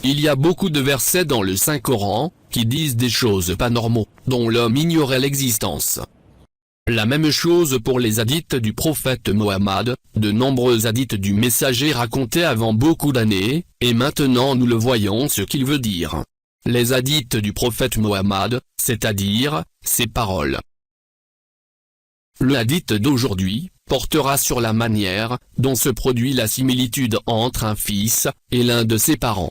Il y a beaucoup de versets dans le Saint-Coran, qui disent des choses pas normaux, dont l'homme ignorait l'existence. La même chose pour les hadiths du prophète Mohammed, de nombreux hadiths du messager racontés avant beaucoup d'années, et maintenant nous le voyons ce qu'il veut dire. Les hadiths du prophète Mohammed, c'est-à-dire, ses paroles. Le hadith d'aujourd'hui, portera sur la manière, dont se produit la similitude entre un fils, et l'un de ses parents.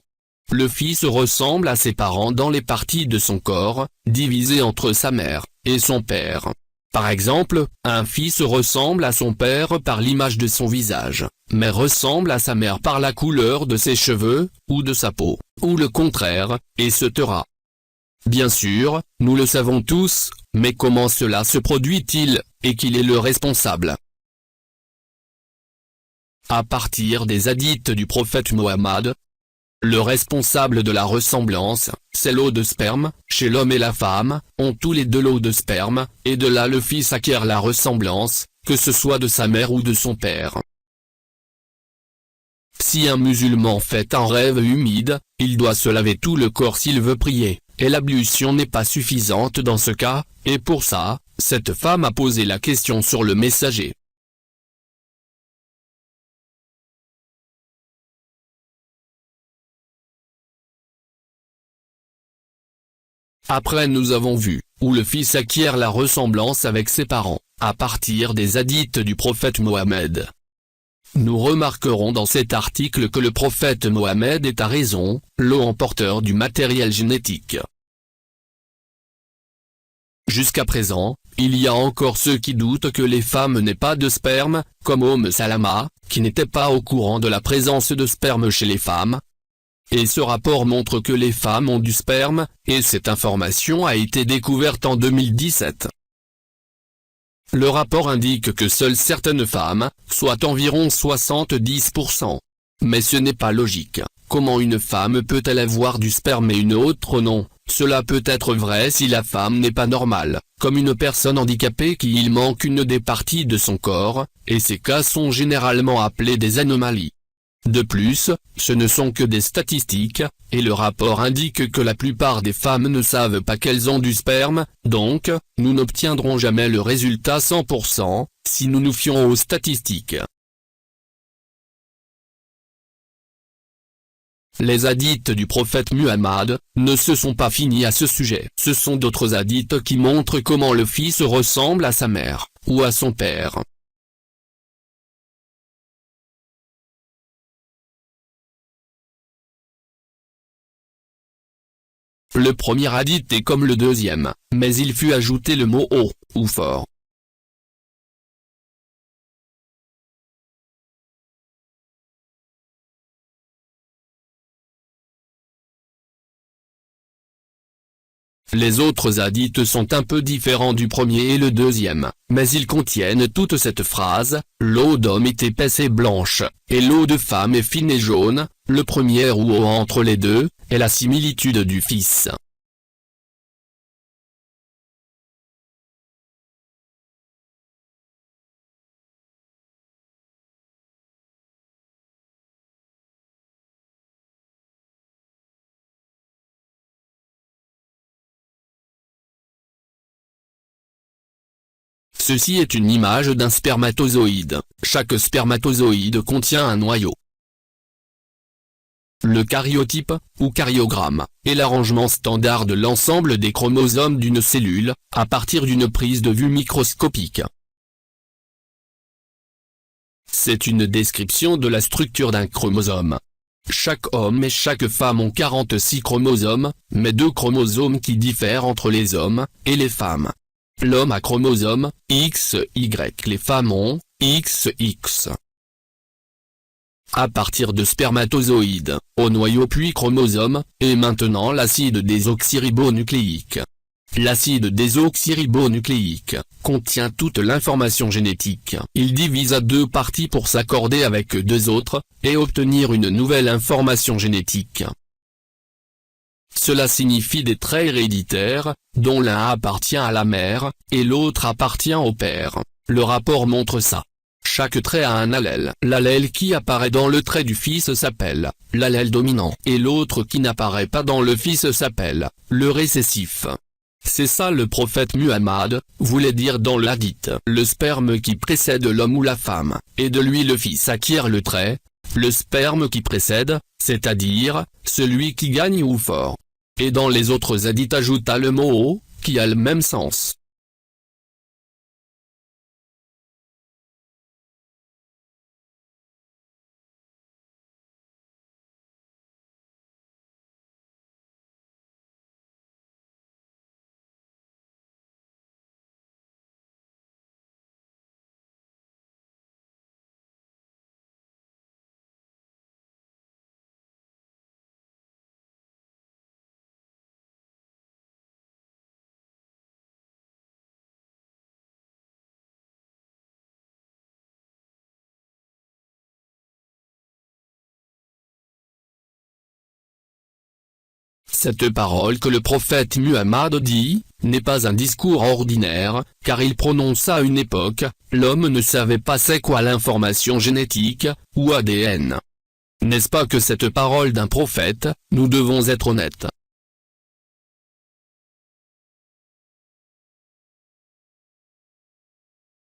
Le fils ressemble à ses parents dans les parties de son corps, divisées entre sa mère, et son père. Par exemple, un fils ressemble à son père par l'image de son visage, mais ressemble à sa mère par la couleur de ses cheveux, ou de sa peau, ou le contraire, etc. Bien sûr, nous le savons tous, mais comment cela se produit-il, et qui est le responsable? À partir des hadiths du prophète Mohammed, le responsable de la ressemblance, c'est l'eau de sperme. Chez l'homme et la femme, ont tous les deux l'eau de sperme, et de là le fils acquiert la ressemblance, que ce soit de sa mère ou de son père. Si un musulman fait un rêve humide, il doit se laver tout le corps s'il veut prier, et l'ablution n'est pas suffisante dans ce cas, et pour ça, cette femme a posé la question sur le messager. Après nous avons vu, où le fils acquiert la ressemblance avec ses parents, à partir des hadiths du prophète Mohammed. Nous remarquerons dans cet article que le prophète Mohammed est à raison, l'homme porteur du matériel génétique. Jusqu'à présent, il y a encore ceux qui doutent que les femmes n'aient pas de sperme, comme Salama, qui n'était pas au courant de la présence de sperme chez les femmes. Et ce rapport montre que les femmes ont du sperme, et cette information a été découverte en 2017. Le rapport indique que seules certaines femmes, soit environ 70%. Mais ce n'est pas logique. Comment une femme peut-elle avoir du sperme et une autre non? Cela peut être vrai si la femme n'est pas normale, comme une personne handicapée qui il manque une des parties de son corps, et ces cas sont généralement appelés des anomalies. De plus, ce ne sont que des statistiques, et le rapport indique que la plupart des femmes ne savent pas qu'elles ont du sperme, donc, nous n'obtiendrons jamais le résultat 100%, si nous nous fions aux statistiques. Les hadiths du prophète Muhammad ne se sont pas finis à ce sujet. Ce sont d'autres hadiths qui montrent comment le fils ressemble à sa mère, ou à son père. Le premier hadith est comme le deuxième, mais il fut ajouté le mot haut, ou fort. Les autres hadiths sont un peu différents du premier et le deuxième, mais ils contiennent toute cette phrase, l'eau d'homme est épaisse et blanche, et l'eau de femme est fine et jaune. Le premier ou entre les deux, est la similitude du fils. Ceci est une image d'un spermatozoïde. Chaque spermatozoïde contient un noyau. Le karyotype, ou karyogramme, est l'arrangement standard de l'ensemble des chromosomes d'une cellule, à partir d'une prise de vue microscopique. C'est une description de la structure d'un chromosome. Chaque homme et chaque femme ont 46 chromosomes, mais 2 chromosomes qui diffèrent entre les hommes et les femmes. L'homme a chromosome XY, les femmes ont XX. À partir de spermatozoïdes, au noyau puis chromosome, et maintenant l'acide désoxyribonucléique. L'acide désoxyribonucléique contient toute l'information génétique. Il divise à 2 parties pour s'accorder avec 2 autres, et obtenir une nouvelle information génétique. Cela signifie des traits héréditaires, dont l'un appartient à la mère, et l'autre appartient au père. Le rapport montre ça. Chaque trait a un allèle. L'allèle qui apparaît dans le trait du fils s'appelle l'allèle dominant, et l'autre qui n'apparaît pas dans le fils s'appelle le récessif. C'est ça le prophète Muhammad voulait dire dans l'hadith. Le sperme qui précède l'homme ou la femme, et de lui le fils acquiert le trait. Le sperme qui précède, c'est-à-dire celui qui gagne ou fort. Et dans les autres hadiths ajouta le mot haut, qui a le même sens. Cette parole que le prophète Muhammad dit, n'est pas un discours ordinaire, car il prononce à une époque, l'homme ne savait pas c'est quoi l'information génétique, ou ADN. N'est-ce pas que cette parole d'un prophète, nous devons être honnêtes.